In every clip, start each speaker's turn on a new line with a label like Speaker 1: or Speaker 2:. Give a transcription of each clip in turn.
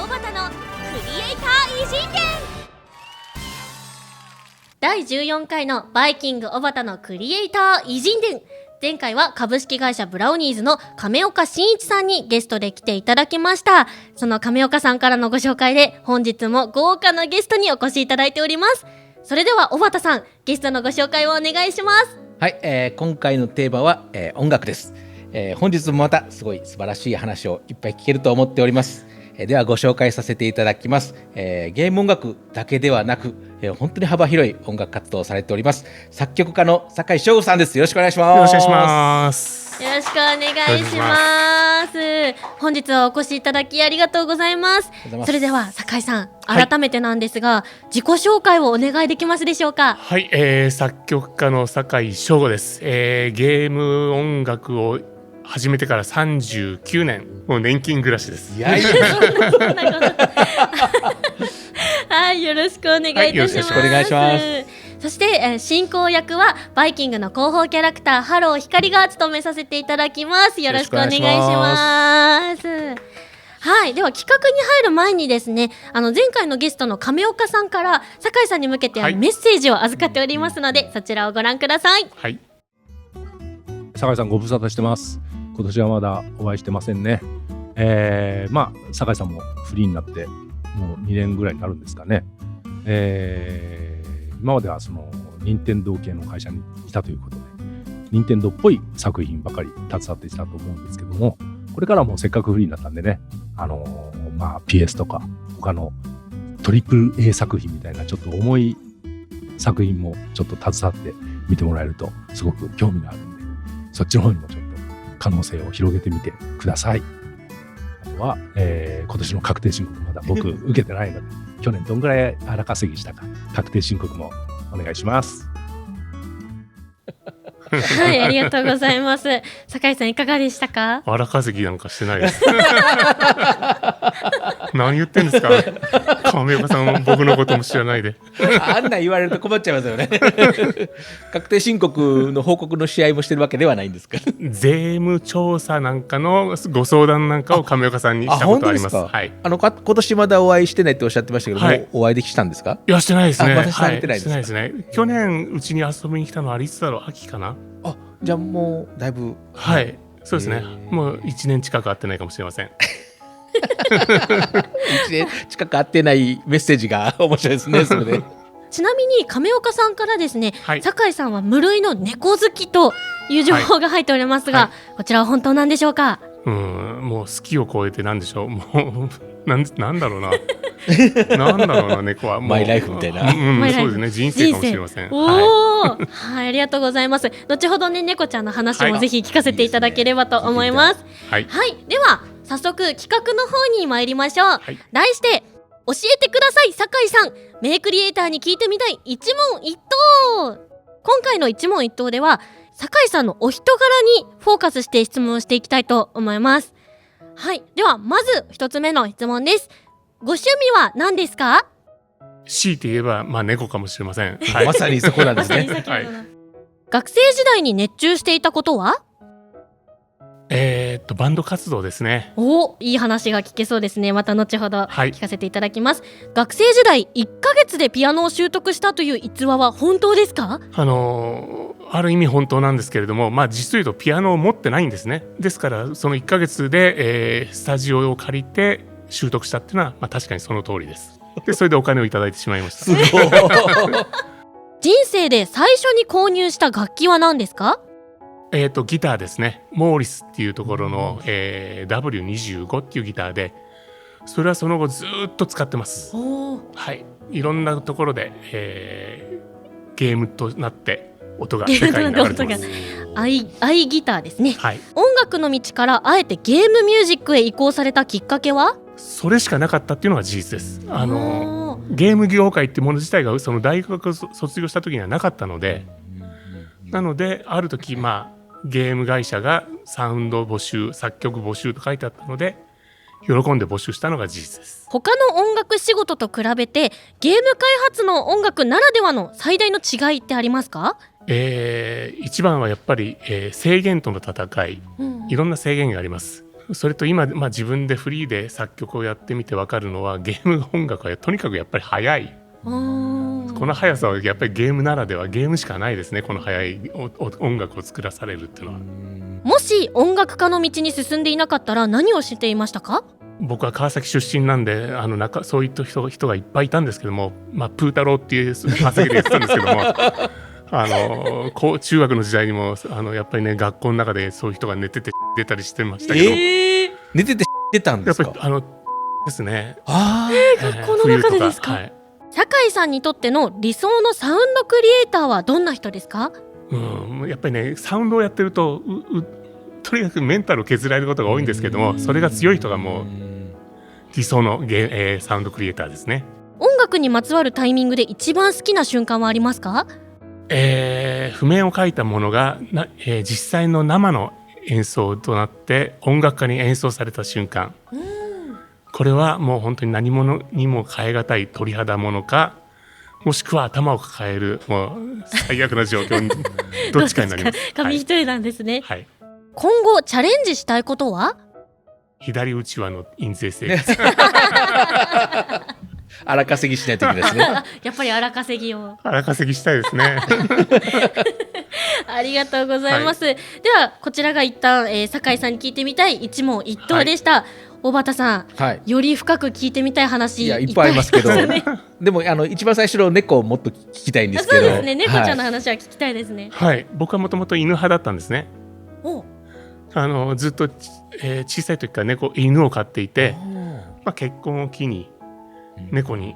Speaker 1: 小畑のクリエイター偉人伝。第14回のバイキング小畑のクリエイター偉人伝。前回は株式会社ブラウニーズの亀岡真一さんにゲストで来ていただきました。その亀岡さんからのご紹介で本日も豪華なゲストにお越しいただいております。それでは小畑さん、ゲストのご紹介をお願いします。
Speaker 2: はい、今回のテーマは、音楽です。本日もまたすごい素晴らしい話をいっぱい聞けると思っております。ではご紹介させていただきます。ゲーム音楽だけではなく、本当に幅広い音楽活動をされております作曲家の酒井翔吾さんです。よろしくお願いします。
Speaker 3: よろしくお願いします。
Speaker 1: よろしくお願いします。本日はお越しいただきありがとうございます。それでは酒井さん、改めてなんですが、自己紹介をお願いできますでしょうか。
Speaker 3: はい、作曲家の酒井翔吾です。ゲーム音楽を始めてから39年、もう年金暮らしです。
Speaker 2: いやいや
Speaker 1: はい、よろしくお願いいたします。
Speaker 2: よろしくお願いします。
Speaker 1: そして、進行役はバイキングの広報キャラクターハロー光が務めさせていただきます。よろしくお願いします。はい、では企画に入る前にですね、前回のゲストの亀岡さんから酒井さんに向けてメッセージを預かっておりますので、そちらをご覧ください。
Speaker 3: はい、
Speaker 4: 酒井さんご無沙汰してます。今年はまだお会いしてませんね。酒井さんもフリーになってもう2年ぐらいになるんですかね。今まではその任天堂系の会社にいたということで、任天堂っぽい作品ばかり携わってきたと思うんですけども、これからもせっかくフリーになったんでね、PS とか他のトリプル A 作品みたいなちょっと重い作品もちょっと携わって見てもらえるとすごく興味があるんで、そっちの方にもちょっと可能性を広げてみてください。あとは、今年の確定申告まだ僕受けてないので去年どんぐらい荒稼ぎしたか確定申告もお願いします。
Speaker 1: はい、ありがとうございます。酒井さんいかがでしたか。
Speaker 3: 荒稼ぎなんかしてないです。何言ってんですか。亀岡さんも僕のことも知らないで。
Speaker 2: あんな言われると困っちゃいますよね。確定申告の報告の試合もしてるわけではないんですか。
Speaker 3: 税務調査なんかのご相談なんかを亀岡さんにしたことあります。はい、
Speaker 2: 今年まだお会いしてないっておっしゃってましたけども、お会いできたんですか。
Speaker 3: いや、してないですね。
Speaker 2: まだされてないですか。
Speaker 3: してないですね。去年うちに遊びに来たのはあれいつだろう、秋かな。
Speaker 2: じゃあもうだいぶ、
Speaker 3: はい、そうですね。もう1年近く会ってないかもしれません。
Speaker 2: 1年近く会ってないメッセージが面白いですね。それで
Speaker 1: ちなみに亀岡さんからですね、
Speaker 3: はい、
Speaker 1: 酒井さんは無類の猫好きという情報が入っておりますが、こちらは本当なんでしょうか。
Speaker 3: もう好きを超えてなんでしょう。もうなんだろうな。なんだろうな、猫はもう
Speaker 2: マイライフみたいな。
Speaker 3: そうですね、人生かもしれません。
Speaker 1: はい、ありがとうございます。後ほどね、猫ちゃんの話もぜひ聞かせていただければと思います。はい、では早速企画の方に参りましょう。題して教えてください酒井さん、名クリエイターに聞いてみたい一問一答。今回の一問一答では酒井さんのお人柄にフォーカスして質問していきたいと思います。はい、ではまず一つ目の質問です。ご趣味は何ですか。
Speaker 3: 強いて言えば、猫かもしれません。
Speaker 2: まさにそこなんですね。
Speaker 1: 学生時代に熱中していたことは。
Speaker 3: バンド活動ですね。
Speaker 1: いい話が聞けそうですね。また後ほど聞かせていただきます。学生時代1ヶ月でピアノを習得したという逸話は本当ですか。
Speaker 3: ある意味本当なんですけれども、実を言うとピアノを持ってないんですね。ですからその1ヶ月で、スタジオを借りて習得したっていうのは、確かにその通りです。でそれでお金をいただいてしまいました。
Speaker 1: 人生で最初に購入した楽器は何ですか。
Speaker 3: ギターですね。モーリスっていうところの、W25 っていうギターで、それはその後ずっと使ってます。はい、いろんなところで、ゲームとなって音が世界に流れてます。
Speaker 1: アイギターですね。
Speaker 3: はい、
Speaker 1: 音楽の道からあえてゲームミュージックへ移行されたきっかけは。
Speaker 3: それしかなかったっていうのが事実です。ゲーム業界ってもの自体がその大学を卒業した時にはなかったので、なのである時ゲーム会社がサウンド募集、作曲募集と書いてあったので喜んで募集したのが事実です。
Speaker 1: 他の音楽仕事と比べてゲーム開発の音楽ならではの最大の違いってありますか。
Speaker 3: 一番はやっぱり、制限との戦い、いろんな制限があります。それと今、自分でフリーで作曲をやってみて分かるのは、ゲーム音楽はとにかくやっぱり速い。この速さはやっぱりゲームならでは、ゲームしかないですね。この速い音楽を作らされるっていうのは。
Speaker 1: もし音楽家の道に進んでいなかったら何をしていましたか？
Speaker 3: 僕は川崎出身なんで、そういった人がいっぱいいたんですけども、プー太郎っていう川崎で言ってたんですけども中学の時代にもやっぱりね、学校の中でそういう人が寝てて出たりしてましたけど、
Speaker 2: 寝てて出たんですか？
Speaker 3: やっぱりですね。
Speaker 1: 学校の中でですか？はい、酒井さんにとっての理想のサウンドクリエイターはどんな人ですか？
Speaker 3: やっぱりね、サウンドをやってるととにかくメンタルを削られることが多いんですけども、それが強い人がもう理想のサウンドクリエイターですね。
Speaker 1: 音楽にまつわるタイミングで一番好きな瞬間はありますか？
Speaker 3: 譜面を書いたものが実際の生の演奏となって音楽家に演奏された瞬間、これはもう本当に何者にも代え難い鳥肌ものか、もしくは頭を抱えるもう最悪な状況にどっちかになります。
Speaker 1: 紙一重なんですね。
Speaker 3: はい、
Speaker 1: 今後チャレンジしたいことは？
Speaker 3: 左うちわの印税制です。
Speaker 2: 荒稼ぎしないといけないですね。
Speaker 1: やっぱり荒稼ぎを。
Speaker 3: 荒稼ぎしたいですね。
Speaker 1: ありがとうございます。ではこちらが一旦、酒井さんに聞いてみたい一問一答でした。小畑さん、より深く聞いてみたい話
Speaker 2: いっぱいありますけど、でも一番最初の猫をもっと聞きたいんですけど。
Speaker 1: そうですね、猫ちゃんの話は聞きたいですね。
Speaker 3: はい、僕はもともと犬派だったんですね。ずっと、小さい時から犬を飼っていて、結婚を機に猫に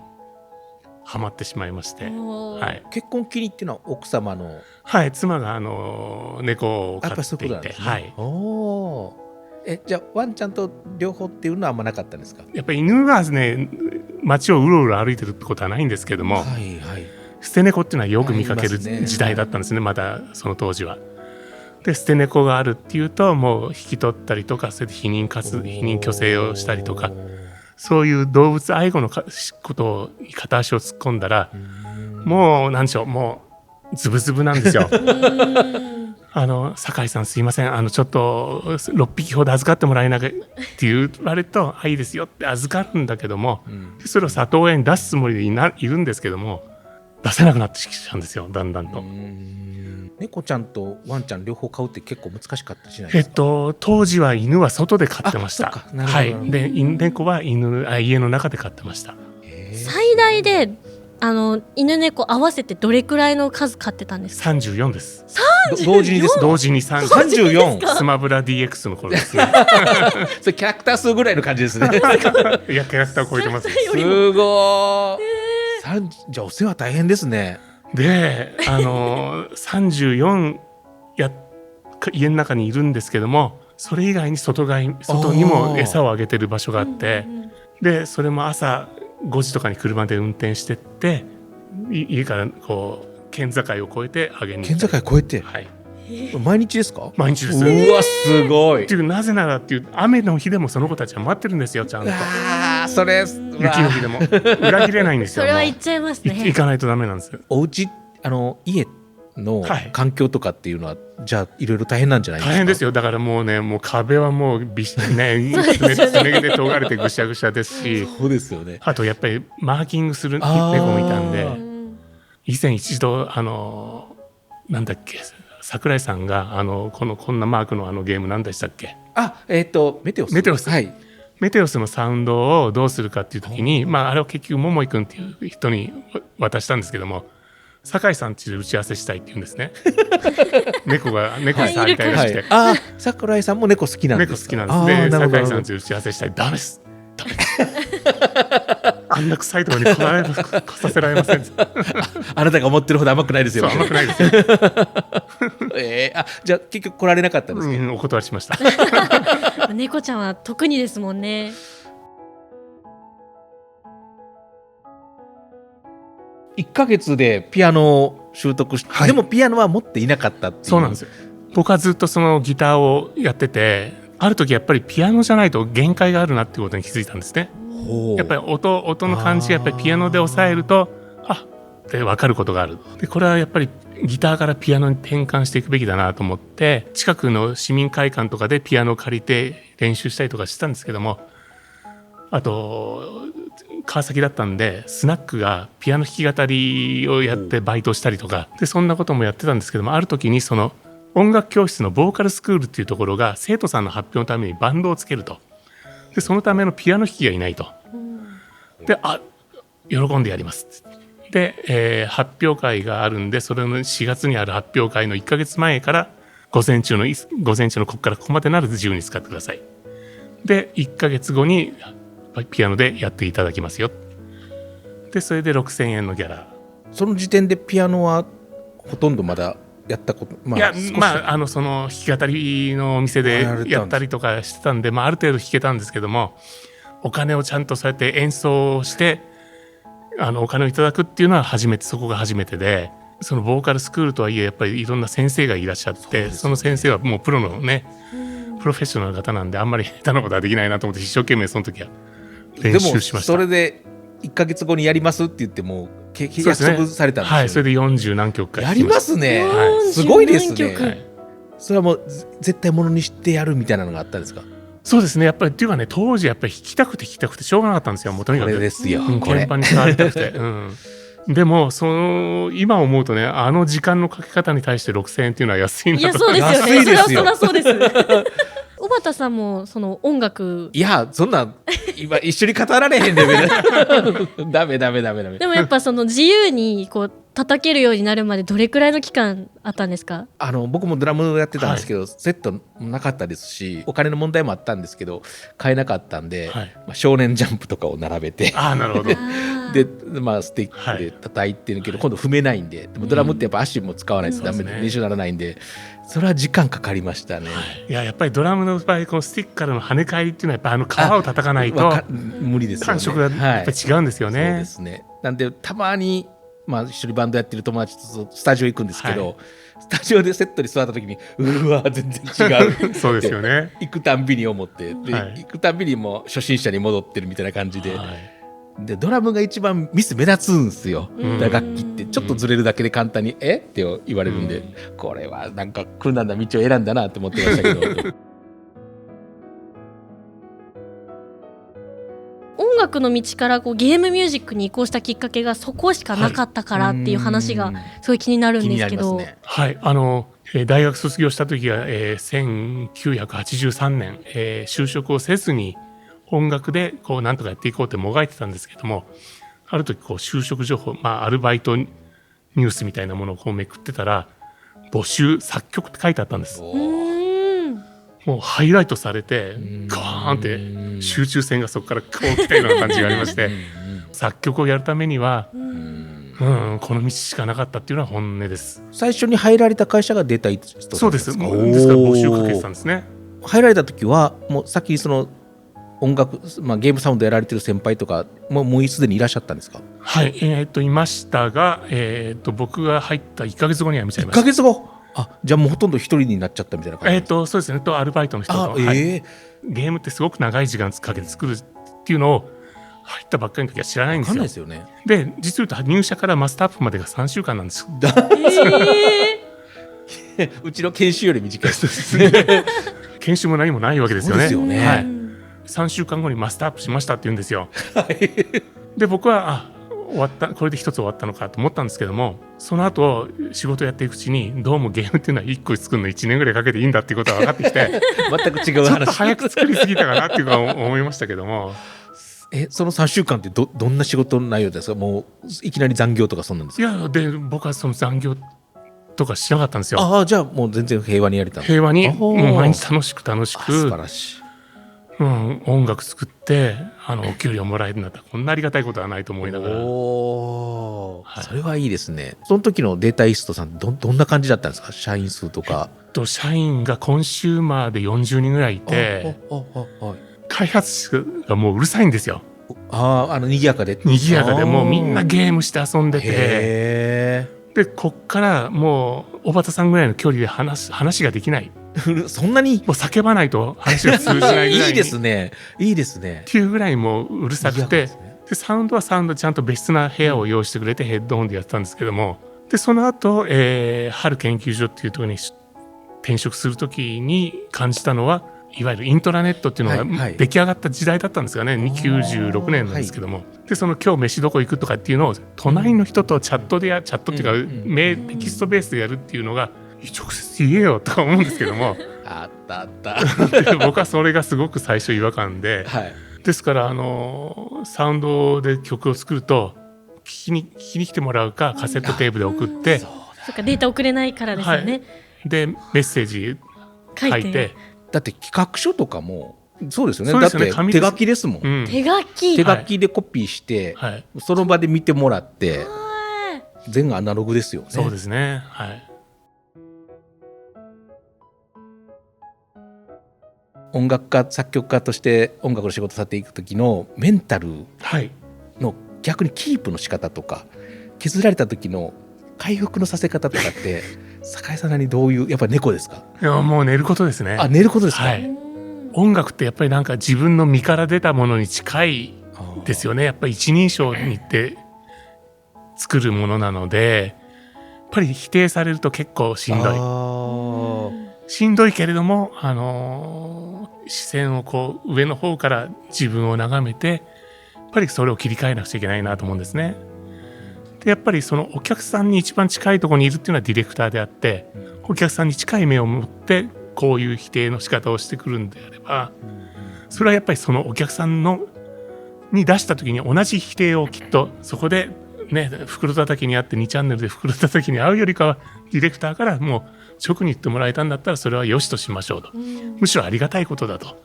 Speaker 3: ハマってしまいまして、
Speaker 2: 結婚機にっていうのは奥様の、
Speaker 3: 妻が猫を飼っていて、
Speaker 2: じゃあワンちゃんと両方っていうのはあんまなかったんですか？
Speaker 3: やっぱり犬がね、街をうろうろ歩いてるってことはないんですけども、捨て猫っていうのはよく見かける時代だったんですね、まだその当時は。で捨て猫があるっていうと、もう引き取ったりとか、それで避妊去勢をしたりとか、そういう動物愛護のことに片足を突っ込んだら、もう何でしょう、もうズブズブなんですよ。酒井さんすいません、ちょっと6匹ほど預かってもらえないって言われると、いいですよって預かるんだけども、それを里親に出すつもりでいるんですけども、出せなくなってきちゃうんですよ、だんだんと。
Speaker 2: 猫ちゃんとワンちゃん両方飼うって結構難しかったしないですか？
Speaker 3: 当時は犬は外で飼ってました。で猫は家の中で飼ってました。
Speaker 1: 最大で犬猫合わせてどれくらいの数飼ってたんですか
Speaker 3: ？34です。
Speaker 2: 同時にですか？
Speaker 3: 同時に34。スマブラ DX の頃ですね。
Speaker 2: それキャラクター数ぐらいの感じですね。
Speaker 3: いや、キャラクターを超えてます。
Speaker 2: すごい。じゃあお世話大変ですね。
Speaker 3: で34家の中にいるんですけども、それ以外に外にも餌をあげてる場所があって、でそれも朝5時とかに車で運転してって、家からこう県境を越えてあげに行ったり。
Speaker 2: 県境越えて、毎日ですか？
Speaker 3: 毎日です。
Speaker 2: うわ、すごい。
Speaker 3: っていう、なぜならっていう、雨の日でもその子たちは待ってるんですよ、ちゃんと。
Speaker 2: それ
Speaker 3: 雪の日でも裏切れないんですよ。
Speaker 1: それは言っちゃいますね。
Speaker 3: 行かないとダメなんですよ。
Speaker 2: お家家の環境とかっていうのは、じゃあいろいろ大変なんじゃないですか？
Speaker 3: 大変ですよ。だからもうね、もう壁はもうね爪で研がれてぐしゃぐしゃですし、
Speaker 2: そうですよね。
Speaker 3: あとやっぱりマーキングする猫もいたんで、以前一度なんだっけ、桜井さんがこんなマークのゲームなんでしたっけ？
Speaker 2: メテオス。
Speaker 3: メテオス。
Speaker 2: はい。
Speaker 3: メテオスのサウンドをどうするかっていう時に、あれを結局桃井くんっていう人に渡したんですけども、酒井さんちで打ち合わせしたいって言うんですね。猫に触りたいらしくて。
Speaker 2: 桜井さんも猫好きなんですか？
Speaker 3: 猫好きなんです。で酒井さんちで打ち合わせしたい。ダメです。あんな臭いところに来させられません。
Speaker 2: あなたが思ってるほど甘くないですよ。
Speaker 3: 甘くないですよ。
Speaker 2: じゃあ結局来られなかったんですか？
Speaker 3: お断りしました。
Speaker 1: 猫ちゃんは特にですもんね。
Speaker 2: 1ヶ月でピアノを習得して、でもピアノは持っていなかったっていう。
Speaker 3: そうなんですよ。僕はずっとそのギターをやってて、ある時やっぱりピアノじゃないと限界があるなっていうことに気づいたんですね。やっぱり音の感じがやっぱりピアノで抑えるとって分かることがある。でこれはやっぱりギターからピアノに転換していくべきだなと思って、近くの市民会館とかでピアノを借りて練習したりとかしてたんですけども、あと川崎だったんでスナックがピアノ弾き語りをやってバイトしたりとかで、そんなこともやってたんですけども、ある時にその音楽教室のボーカルスクールっていうところが生徒さんの発表のためにバンドをつけると。でそのためのピアノ弾きがいないと。で喜んでやりますで、発表会があるんで、それの4月にある発表会の1ヶ月前から午前中のここからここまでなら自由に使ってください。で1ヶ月後にピアノでやっていただきますよ。でそれで6000円のギャラ。
Speaker 2: その時点でピアノはほとんどまだやったこと、
Speaker 3: いやその弾き語りのお店でやったりとかしてたんで、ある程度弾けたんですけども、お金をちゃんとそうやって演奏してお金をいただくっていうのはそこが初めてで、そのボーカルスクールとはいえやっぱりいろんな先生がいらっしゃって、その先生はもうプロのねプロフェッショナルの方なんで、あんまり下手なことはできないなと思って一生懸命その時は練習しました。
Speaker 2: でもそれで1ヶ月後にやりますって言っても約束されたんですよね。
Speaker 3: はい、それで40何曲か
Speaker 2: やりますね、はい、すごいですね、はい、それはもう絶対ものにしてやるみたいなのがあったんですか？
Speaker 3: そうですね、やっぱりっていうかね、当時やっぱり弾きたくてしょうがなかったんですよ。もうとにかく
Speaker 2: これですよ、
Speaker 3: 鍵盤に触りたくて、でも今思うとね、あの時間のかけ方に対して6000円っていうのは安いなと。
Speaker 1: いやそうですよね、
Speaker 2: 安いですよ。
Speaker 1: そりゃそうです小畑さんもその音楽、
Speaker 2: いやそんな今一緒に語られへんでダメで
Speaker 1: もやっぱその自由にこう叩けるようになるまでどれくらいの期間あったんですか？
Speaker 2: 僕もドラムやってたんですけど、セットなかったですし、お金の問題もあったんですけど買えなかったんで、少年ジャンプとかを並べて
Speaker 3: なるほど
Speaker 2: で、スティックで叩いてるけど、今度踏めないんで、でもドラムってやっぱ足も使わないとダメで練習ならないんで、それは時間かかりましたね。
Speaker 3: やっぱりドラムの場合このスティックからの跳ね返りっていうのはやっぱ皮を叩かないと
Speaker 2: 無理ですよね。
Speaker 3: 感触がやっぱり違うんですよね。
Speaker 2: そうですね。なんでたまに一緒にバンドやってる友達とスタジオ行くんですけど、スタジオでセットに座った時にうわ全然違う
Speaker 3: そうですよね。
Speaker 2: 行くたんびに思って、で、行くたんびにもう初心者に戻ってるみたいな感じで、でドラムが一番ミス目立つんですよ。楽器ってちょっとずれるだけで簡単にって言われるんで、これはなんか苦難な道を選んだなって思ってましたけど
Speaker 1: 音楽の道からこうゲームミュージックに移行したきっかけがそこしかなかったからっていう話がすごい気になるんですけど、
Speaker 3: 大学卒業した時が、1983年、就職をせずに音楽でこうなんとかやっていこうってもがいてたんですけども、ある時こう就職情報、アルバイトニュースみたいなものをこうめくってたら、募集作曲って書いてあったんです。もうハイライトされてガーンって集中線がそこからこう来たような感じがありまして作曲をやるためにはこの道しかなかったっていうのは本音です。
Speaker 2: 最初に入られた会社がデータイスト？
Speaker 3: そうです。ですから募集かけてたんですね。
Speaker 2: 入られた時はもうさっきその音楽、ゲームサウンドやられてる先輩とかもうすでにいらっしゃったんですか？
Speaker 3: はい、いましたが、僕が入った1ヶ月後には辞めちゃいました。
Speaker 2: 1ヶ月後？じゃあもうほとんど一人になっちゃったみたいな感じ？
Speaker 3: そうですね。アルバイトの人と、ゲームってすごく長い時間かけて作るっていうのを入ったばっかりの時は知らないんですよ。
Speaker 2: 分かんないですよね。
Speaker 3: で実を言うと入社からマスターアップまでが3週間なんです。
Speaker 2: うちの研修より短いです
Speaker 3: 研修も何もないわけですよね。
Speaker 2: そうですよね。
Speaker 3: 3週間後にマスターアップしましたって言うんですよ。で僕は終わった、これで一つ終わったのかと思ったんですけども、その後仕事やっていくうちにどうもゲームっていうのは1個作るの1年ぐらいかけていいんだっていうことが分かってきて
Speaker 2: 全く違う話、
Speaker 3: ちょっと早く作りすぎたかなっていうのは思いましたけども
Speaker 2: その3週間ってどんな仕事内容ですか？もういきなり残業とかそんなんですか？
Speaker 3: いやで僕はその残業とかしなかったんですよ。
Speaker 2: じゃあもう全然平和にやりたい。
Speaker 3: 平和にもう毎日楽しく
Speaker 2: 素晴らしい。
Speaker 3: 音楽作ってお給料もらえるんだったらこんなありがたいことはないと思いながら。そ
Speaker 2: れはいいですね。その時のデータイストさんどんな感じだったんですか？社員数とか。
Speaker 3: 社員がコンシューマーで40人ぐらいいて、開発者がもううるさいんですよ。
Speaker 2: 賑やかで
Speaker 3: もうみんなゲームして遊んでて、でこっからもう小畑さんぐらいの距離で話ができない。
Speaker 2: そんなにも
Speaker 3: う叫ばないと話が通じないぐらい
Speaker 2: いいですね
Speaker 3: っていうぐらいもううるさくて、でサウンドはサウンドちゃんと別室な部屋を用意してくれてヘッドホンでやってたんですけども、でその後、春研究所っていうところに転職するときに感じたのは、いわゆるイントラネットっていうのが出来上がった時代だったんですよね、96年なんですけども、でその今日飯どこ行くとかっていうのを隣の人とチャットっていうか、テキストベースでやるっていうのが直接言えよとか思うんですけども
Speaker 2: あった
Speaker 3: で僕はそれがすごく最初違和感で、ですからサウンドで曲を作ると聞きに来てもらうかカセットテープで送って、
Speaker 1: そうかデータ送れないからですよね、
Speaker 3: でメッセージ書いて、
Speaker 2: だって企画書とかもそうですよね。
Speaker 3: そうですよね、
Speaker 2: だって手書きですもん、
Speaker 1: 手書き
Speaker 2: でコピーして、その場で見てもらって、全アナログですよね。
Speaker 3: そうですね、
Speaker 2: 音楽家作曲家として音楽の仕事させていく時のメンタルの逆にキープの仕方とか、削られた時の回復のさせ方とかって坂井さんなりにどういう、やっぱり猫ですか？
Speaker 3: いやもう寝ることですね。
Speaker 2: 寝ることですか？
Speaker 3: 音楽ってやっぱりなんか自分の身から出たものに近いですよね。やっぱり一人称にって作るものなので、やっぱり否定されると結構しんどい。しんどいけれども、視線をこう上の方から自分を眺めて、やっぱりそれを切り替えなくちゃいけないなと思うんですね。でやっぱりそのお客さんに一番近いところにいるっていうのはディレクターであって、お客さんに近い目を持ってこういう否定の仕方をしてくるんであれば、それはやっぱりそのお客さんに出した時に同じ否定をきっとそこでね、袋叩きにあって2チャンネルで袋叩きに会うよりかは、ディレクターからもう直に言ってもらえたんだったらそれは良しとしましょうと、むしろありがたいことだと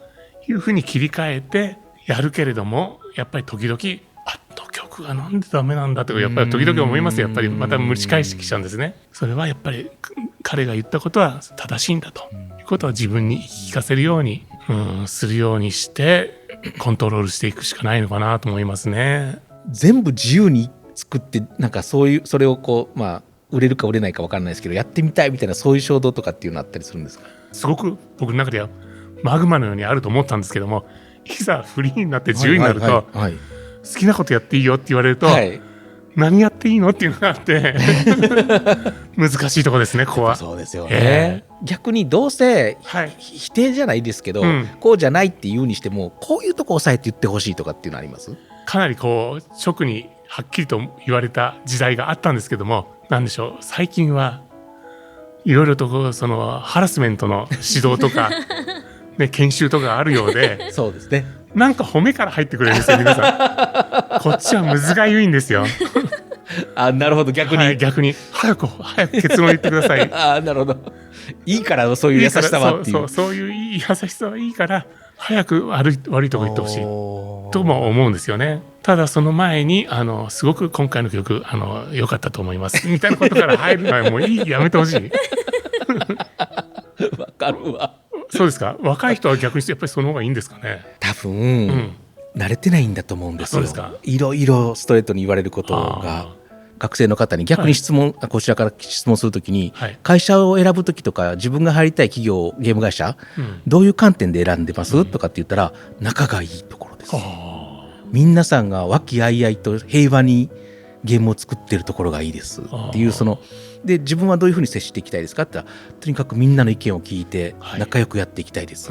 Speaker 3: いうふうに切り替えてやるけれども、やっぱり時々曲がなんでダメなんだとかやっぱり時々思います。やっぱりまた蒸し返してきちゃうんですね。それはやっぱり彼が言ったことは正しいんだということは自分に言い聞かせるように、するようにしてコントロールしていくしかないのかなと思いますね。
Speaker 2: 全部自由に作って、なんかそれをこう売れるか売れないか分からないですけど、やってみたいみたいな、そういう衝動とかっていうのあったりするんですか？
Speaker 3: すごく僕の中ではマグマのようにあると思ったんですけども、いざフリーになって自由になると、好きなことやっていいよって言われると、何やっていいのっていうのがあって難しいところですね、ここは。
Speaker 2: そうですよね。逆にどうせ、否定じゃないですけど、こうじゃないって言うにしても、こういうとこ抑えて言ってほしいとかっていうのあります？
Speaker 3: かなりこう直にはっきりと言われた時代があったんですけども、なんでしょう、最近はいろいろとそのハラスメントの指導とか、研修とかあるようで
Speaker 2: そうですね、
Speaker 3: なんか褒めから入ってくれるんですよ、皆さん。こっちはむずがゆいんですよ。
Speaker 2: なるほど、逆に、
Speaker 3: 逆に早く結論言ってください。
Speaker 2: なるほど、いいからそういう優しさはっていう、
Speaker 3: そういういい優しさはいいから早く悪いとこ言ってほしいとも思うんですよね。ただその前にすごく今回の曲良かったと思いますみたいなことから入るのはもうやめてほしい。
Speaker 2: わかるわ。
Speaker 3: そうですか。若い人は逆にやっぱりその方がいいんですかね。
Speaker 2: 多分、慣れてないんだと思うんですよ。いろいろストレートに言われることが、学生の方に逆にこちらから質問するときに、会社を選ぶときとか、自分が入りたい企業ゲーム会社、どういう観点で選んでます、とかって言ったら、仲がいいところです。皆さんが和気あいあいと平和にゲームを作ってるところがいいですっていう、で自分はどういうふうに接していきたいですかって言ったら、とにかくみんなの意見を聞いて仲良くやっていきたいです、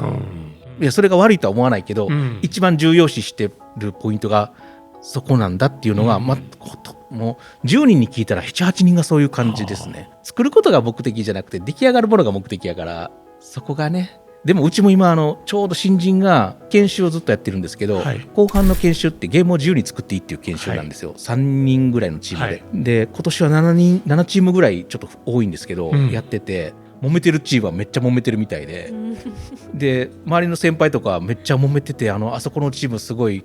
Speaker 2: いやそれが悪いとは思わないけど、一番重要視してるポイントがそこなんだっていうのが、もう10人に聞いたら 7,8 人がそういう感じですね。作ることが目的じゃなくて出来上がるものが目的やから、そこがね。でもうちも今ちょうど新人が研修をずっとやってるんですけど、後半の研修ってゲームを自由に作っていいっていう研修なんですよ、3人ぐらいのチームで、で今年は7チームぐらいちょっと多いんですけど、やってて、揉めてるチームはめっちゃ揉めてるみたいで、で周りの先輩とかめっちゃ揉めてて、あそこのチームすごい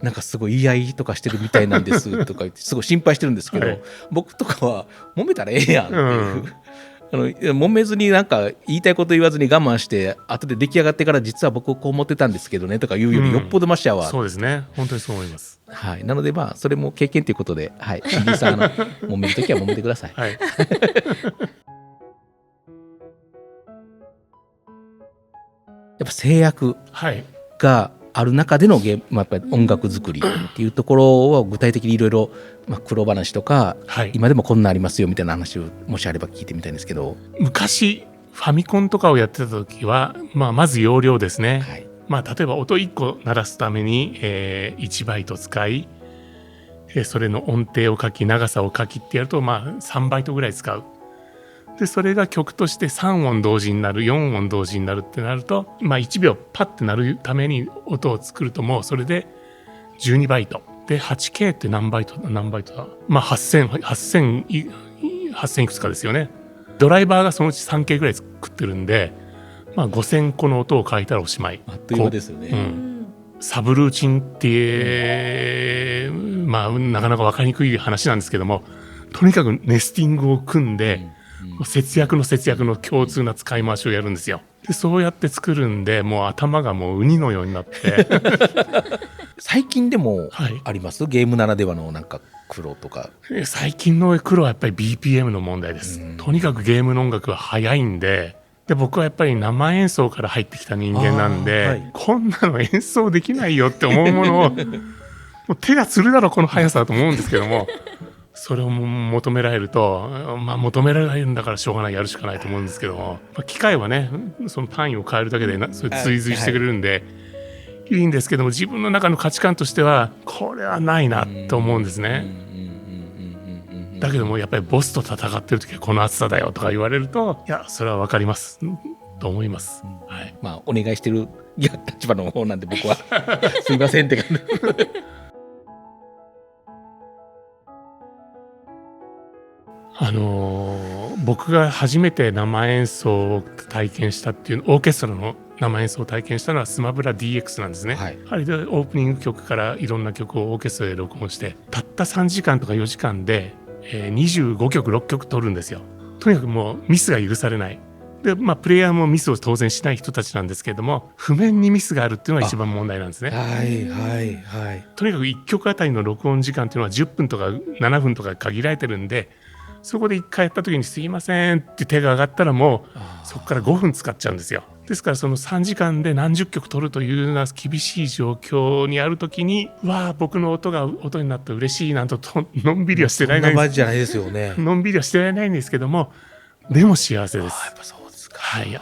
Speaker 2: 言い合いとかしてるみたいなんですとか言ってすごい心配してるんですけど、僕とかは揉めたらええやんっていう、揉めずに言いたいこと言わずに我慢して、後で出来上がってから実は僕こう思ってたんですけどねとか言うよりよっぽどマシやわ、
Speaker 3: そうですね、本当にそう思います。
Speaker 2: なのでそれも経験ということで、CD さん揉めるときは揉めてください。やっぱ制約がある中でのゲーム、やっぱり音楽作りっていうところを具体的にいろいろ苦労話とか、
Speaker 3: はい、
Speaker 2: 今でもこんなんありますよみたいな話をもしあれば聞いてみたいんですけど。
Speaker 3: 昔ファミコンとかをやってた時は、まず容量ですね、
Speaker 2: はい、
Speaker 3: 例えば音1個鳴らすために、1バイト使い、それの音程を書き長さを書きってやると3バイトぐらい使う。でそれが曲として3音同時になる4音同時になるってなると、1秒パッてなるために音を作るともうそれで12バイトで 8K って何バイトだ、8000いくつかですよね。ドライバーがそのうち 3K ぐらい作ってるんで、5000個の音を書いたらおしまい。
Speaker 2: あっという間ですよね。
Speaker 3: サブルーチンってなかなか分かりにくい話なんですけども、とにかくネスティングを組んで、節約の共通な使い回しをやるんですよ。でそうやって作るんで、もう頭がもうウニのようになって
Speaker 2: 最近でもあります、ゲームならではのなんか苦労とか。
Speaker 3: 最近の苦労はやっぱり BPM の問題です。とにかくゲームの音楽は速いんで、僕はやっぱり生演奏から入ってきた人間なんで、こんなの演奏できないよって思うものをもう手がつるだろこの速さだと思うんですけども、それを求められると、求められるんだからしょうがない、やるしかないと思うんですけども、機械はねその単位を変えるだけでそれ追随してくれるんで、いいんですけども、自分の中の価値観としてはこれはないなと思うんですね。だけどもやっぱりボスと戦ってる時はこの暑さだよとか言われると、いやそれは分かりますと思います、はい。
Speaker 2: お願いしてる立場の方なんで僕はすいませんって感じ
Speaker 3: 僕が初めて生演奏を体験したっていう、オーケストラの生演奏を体験したのはスマブラ DX なんですね、はい、あれでオープニング曲からいろんな曲をオーケストラで録音して、たった3時間とか4時間で、25曲6曲取るんですよ。とにかくもうミスが許されないで、プレイヤーもミスを当然しない人たちなんですけれども、譜面にミスがあるっていうのが一番問題なんですね。
Speaker 2: はいはいはい。
Speaker 3: とにかく1曲あたりの録音時間っていうのは10分とか7分とか限られてるんで、そこで1回やった時にすいませんって手が上がったらもうそこから5分使っちゃうんですよ。ですからその3時間で何十曲取るというような厳しい状況にある時に、僕の音が音になって嬉しいなんとのんびりはしてられないんです。そんなマジじゃないですよね。のんびりはしてられないんですけども、でも幸せです。やっぱそうですか。はい、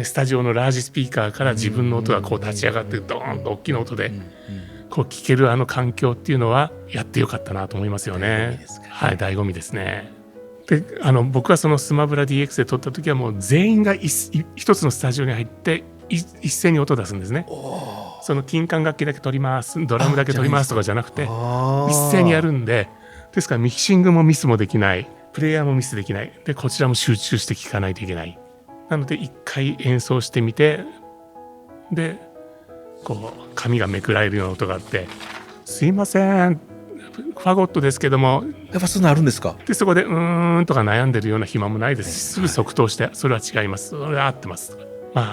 Speaker 3: スタジオのラージスピーカーから自分の音がこう立ち上がってドーンと大きな音でこう聴ける環境っていうのはやってよかったなと思いますよね。はい、醍醐味ですね。で僕はそのスマブラ DX で撮った時はもう全員が一つのスタジオに入って一斉に音を出すんですね。その金管楽器だけ撮ります、ドラムだけ撮りますとかじゃなくて一斉にやるんで、ですからミキシングもミスもできない、プレイヤーもミスできない、でこちらも集中して聴かないといけない。なので一回演奏してみて、でこう紙がめくられるような音があって、すいませんファゴットですけども、
Speaker 2: やっぱそんなあるんですか。
Speaker 3: でそこでとか悩んでるような暇もないですし、すぐ即答して、それは違います、それは合ってます。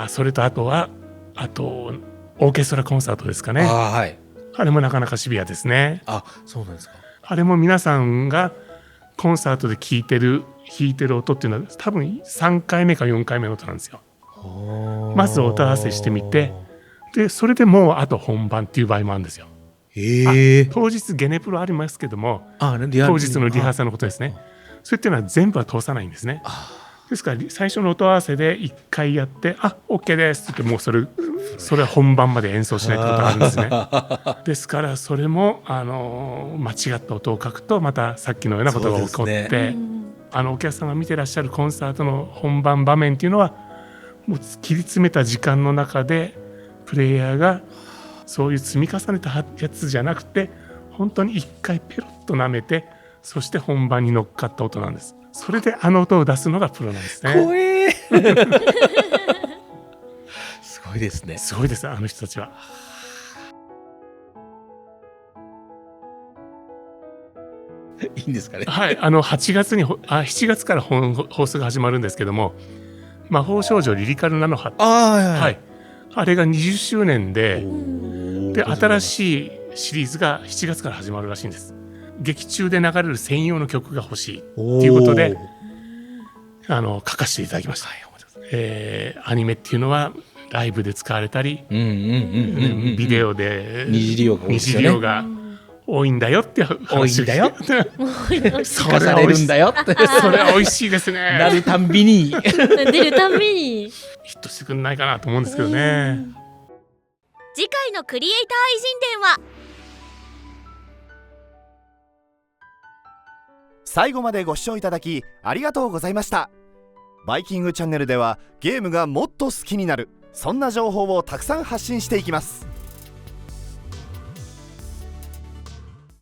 Speaker 3: それとあとオーケストラコンサートですかね。はい、あれもなかなかシビアですね。
Speaker 2: そうなんですか。
Speaker 3: あれも皆さんがコンサートで弾いてる音っていうのは多分3回目か4回目の音なんですよ。まず音合わせしてみて、でそれでもうあと本番っていう場合もあるんですよ。当日ゲネプロありますけども、当日のリハーサルのことですね。そういったのは全部は通さないんですね。ですから最初の音合わせで1回やってOK ですって言って、もうそれは本番まで演奏しないってことがあるんですね。ですからそれも間違った音を書くとまたさっきのようなことが起こって、お客さんが見てらっしゃるコンサートの本番場面っていうのはもう切り詰めた時間の中でプレイヤーがそういう積み重ねたやつじゃなくて、本当に一回ペロッと舐めて、そして本番に乗っかった音なんです。それで音を出すのがプロなんですね。
Speaker 2: 怖えすごいですね。
Speaker 3: すごいです、あの人たちは。
Speaker 2: いいんですかね。
Speaker 3: はい、7月から放送が始まるんですけども、魔法少女リリカルナノハって、あれが20周年で新しいシリーズが7月から始まるらしいんです。劇中で流れる専用の曲が欲しいっていうことで書かせていただきました。アニメっていうのはライブで使われたり、ビ
Speaker 2: ビ
Speaker 3: デオで
Speaker 2: 二次利用が多い
Speaker 3: 二
Speaker 2: ですよね。
Speaker 3: 次利用が多いんだよって
Speaker 2: 多いんだよ。
Speaker 3: そ
Speaker 2: 聞かされるんだよって
Speaker 3: それは美味しいですね。
Speaker 2: なるたんびに
Speaker 1: 出るたんびに。
Speaker 3: ヒットしてくんないかなと思うんですけどね。
Speaker 1: 次回のクリエイター偉人伝は、
Speaker 5: 最後までご視聴いただきありがとうございました。バイキングチャンネルではゲームがもっと好きになる、そんな情報をたくさん発信していきます。